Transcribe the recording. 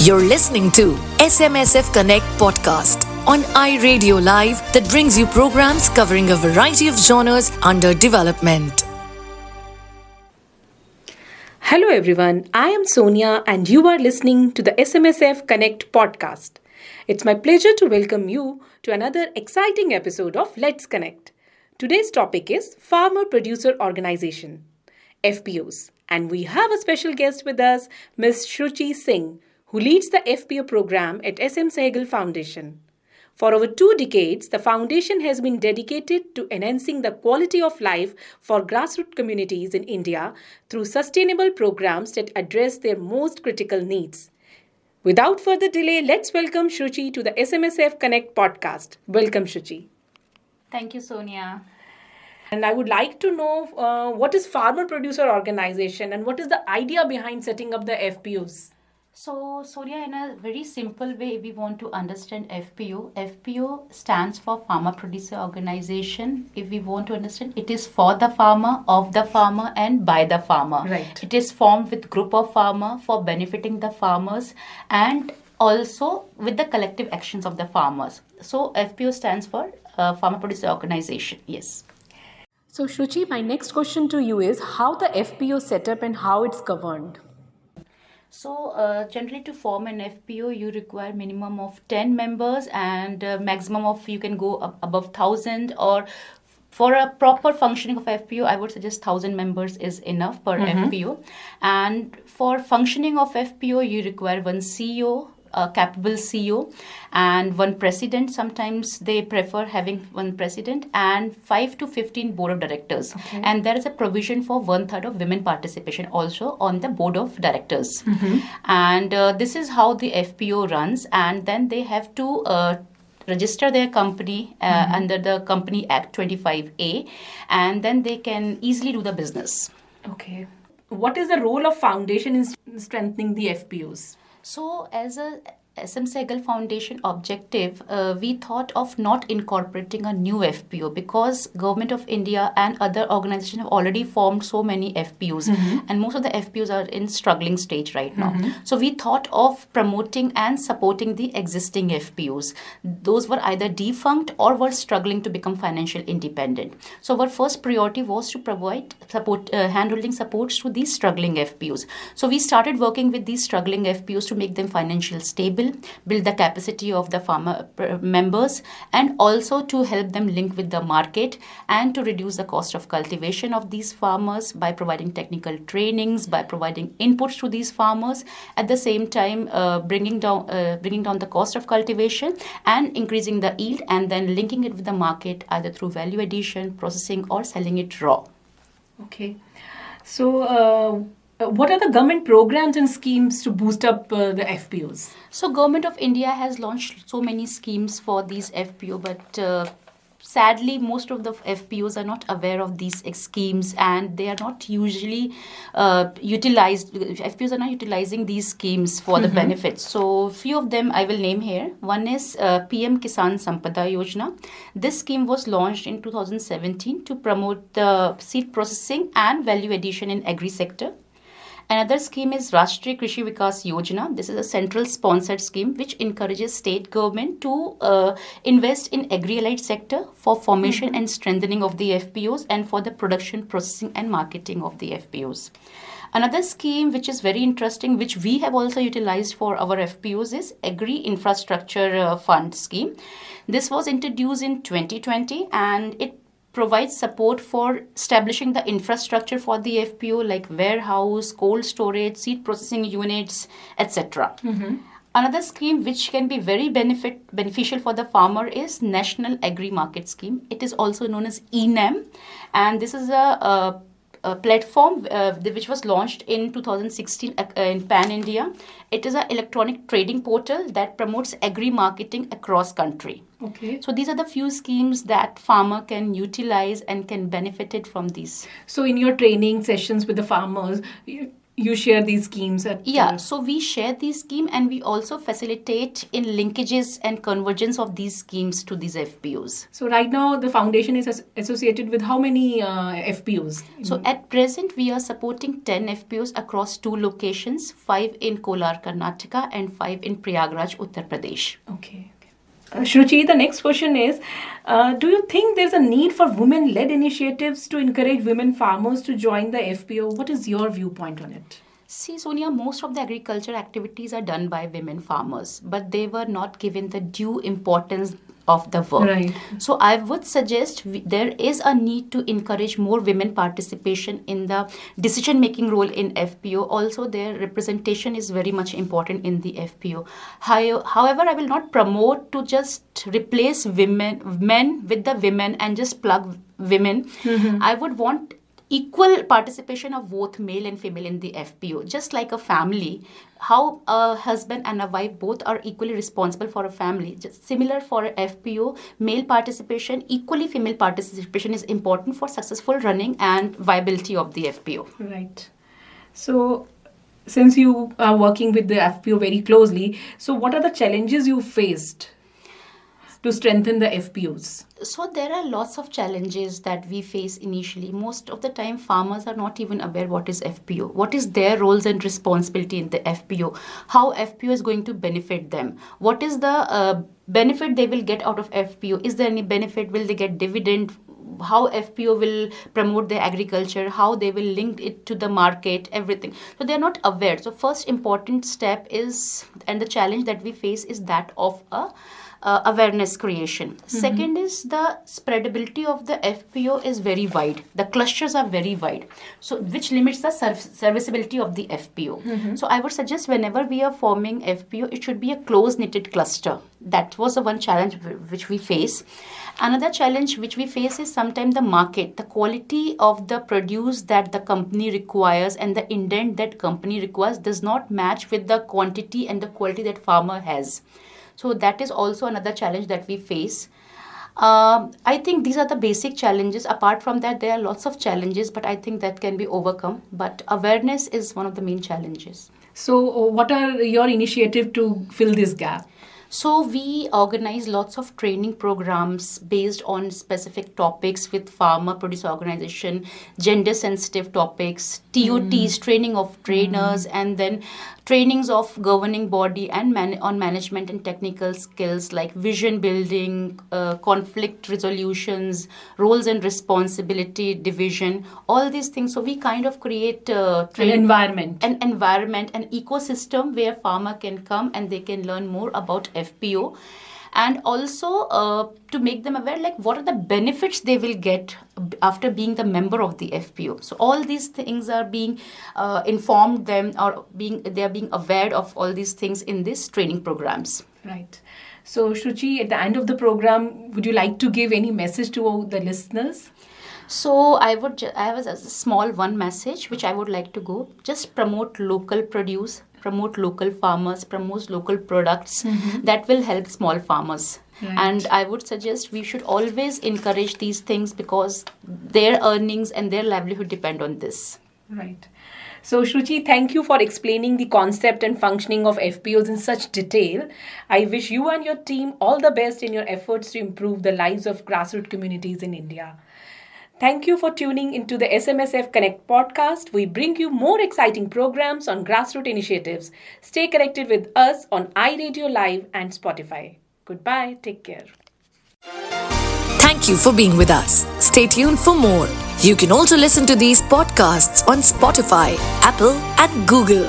You're listening to SMSF Connect podcast on i-radiolive that brings you programs covering a variety of genres under development. Hello everyone, I am Sonia and you are listening to the SMSF Connect podcast. It's my pleasure to welcome you to another exciting episode of Let's Connect. Today's topic is Farmer Producer Organization, FPOs. And we have a special guest with us, Ms. Shruchi Singh, who leads the FPO program at SMSF Foundation. For over 2 decades, the foundation has been dedicated to enhancing the quality of life for grassroots communities in India through sustainable programs that address their most critical needs. Without further delay, let's welcome Shruchi to the SMSF Connect podcast. Welcome, Shruchi. Thank you, Sonia. And I would like to know what is Farmer Producer Organization and what is the idea behind setting up the FPOs? So, Sonia, in a very simple way, we want to understand FPO. FPO stands for Farmer Producer Organization. If we want to understand, it is for the farmer, of the farmer, and by the farmer. Right. It is formed with group of farmer for benefiting the farmers and also with the collective actions of the farmers. So, FPO stands for Farmer Producer Organization. Yes. So, Shruchi, my next question to you is how the FPO set up and how it's governed? So, generally to form an FPO, you require minimum of 10 members and maximum of you can go above 1,000, or for a proper functioning of FPO, I would suggest 1,000 members is enough per FPO. And for functioning of FPO, you require one CEO, a capable CEO, and one president. Sometimes they prefer having one president and 5 to 15 board of directors. Okay. And there is a provision for 1/3 of women participation also on the board of directors. And this is how the FPO runs. And then they have to register their company under the Company Act 25A, and then they can easily do the business. Okay. What is the role of foundation in strengthening the FPOs? So, as a SMSF Foundation objective, we thought of not incorporating a new FPO because Government of India and other organizations have already formed so many FPOs, and most of the FPOs are in struggling stage right now. So we thought of promoting and supporting the existing FPOs. Those were either defunct or were struggling to become financial independent. So our first priority was to provide support, hand-holding supports to these struggling FPOs. So we started working with these struggling FPOs to make them financially stable, build the capacity of the farmer members, and also to help them link with the market and to reduce the cost of cultivation of these farmers by providing technical trainings, by providing inputs to these farmers, at the same time bringing down the cost of cultivation and increasing the yield, and then linking it with the market either through value addition, processing, or selling it raw. Okay. So, what are the government programs and schemes to boost up the FPOs? So, Government of India has launched so many schemes for these FPO, but sadly, most of the FPOs are not aware of these schemes, and they are not usually utilized. FPOs are not utilizing these schemes for the benefits. So, few of them I will name here. One is PM Kisan Sampada Yojana. This scheme was launched in 2017 to promote the seed processing and value addition in agri sector. Another scheme is Rashtriya Krishi Vikas Yojana. This is a central sponsored scheme which encourages state government to invest in agri-allied sector for formation and strengthening of the FPOs and for the production, processing and marketing of the FPOs. Another scheme which is very interesting, which we have also utilized for our FPOs, is Agri Infrastructure Fund scheme. This was introduced in 2020 and it provides support for establishing the infrastructure for the FPO like warehouse, cold storage, seed processing units, etc. Another scheme which can be very beneficial for the farmer is National Agri Market Scheme. It is also known as ENAM, and this is a platform which was launched in 2016 in Pan India. It is an electronic trading portal that promotes agri marketing across country. Okay. So these are the few schemes that farmer can utilize and can benefit it from these. So in your training sessions with the farmers, you share these schemes at So we share these schemes, and we also facilitate in linkages and convergence of these schemes to these FPOs. So right now the foundation is associated with how many FPOs? So at present we are supporting 10 FPOs across 2 locations, 5 in Kolar, Karnataka and 5 in Prayagraj, Uttar Pradesh. Okay. Shruchi, the next question is, do you think there's a need for women-led initiatives to encourage women farmers to join the FPO? What is your viewpoint on it? See, Sonia, most of the agriculture activities are done by women farmers, but they were not given the due importance of the work. Right. So I would suggest there is a need to encourage more women participation in the decision-making role in FPO. Also, their representation is very much important in the FPO. However, I will not promote to just replace men with the women and just plug women. Mm-hmm. I would want equal participation of both male and female in the FPO. Just like a family, how a husband and a wife both are equally responsible for a family. Just similar for a FPO, male participation, equally female participation is important for successful running and viability of the FPO. Right. So, since you are working with the FPO very closely, so what are the challenges you faced to strengthen the FPOs? So there are lots of challenges that we face initially. Most of the time, farmers are not even aware what is FPO, what is their roles and responsibility in the FPO, how FPO is going to benefit them, what is the benefit they will get out of FPO, is there any benefit, will they get dividend, how FPO will promote their agriculture, how they will link it to the market, everything. So they are not aware. So first important step is, and the challenge that we face is that of awareness creation. Mm-hmm. Second is the spreadability of the FPO is very wide. The clusters are very wide, so which limits the serviceability of the FPO. Mm-hmm. So I would suggest whenever we are forming FPO, it should be a close-knitted cluster. That was the one challenge which we face. Another challenge which we face is sometimes the market, the quality of the produce that the company requires and the indent that company requires does not match with the quantity and the quality that farmer has. So that is also another challenge that we face. I think these are the basic challenges. Apart from that, there are lots of challenges, but I think that can be overcome. But awareness is one of the main challenges. So what are your initiatives to fill this gap? So we organize lots of training programs based on specific topics with farmer producer organization, gender sensitive topics, TOTs, training of trainers, and then trainings of governing body and on management and technical skills like vision building, conflict resolutions, roles and responsibility division, all these things. So we kind of create an environment, an ecosystem where farmer can come and they can learn more about FPO, and also to make them aware like what are the benefits they will get after being the member of the FPO. So all these things are being informed them, or they are being aware of all these things in these training programs. Right. So Shruchi, at the end of the program, would you like to give any message to the listeners? So I have a small one message which I would like to go. Just promote local produce, promote local farmers, promote local products. Mm-hmm. That will help small farmers. Right. And I would suggest we should always encourage these things because their earnings and their livelihood depend on this. Right. So Shruchi, thank you for explaining the concept and functioning of FPOs in such detail. I wish you and your team all the best in your efforts to improve the lives of grassroots communities in India. Thank you for tuning into the SMSF Connect podcast. We bring you more exciting programs on grassroots initiatives. Stay connected with us on i-radiolive and Spotify. Goodbye. Take care. Thank you for being with us. Stay tuned for more. You can also listen to these podcasts on Spotify, Apple, and Google.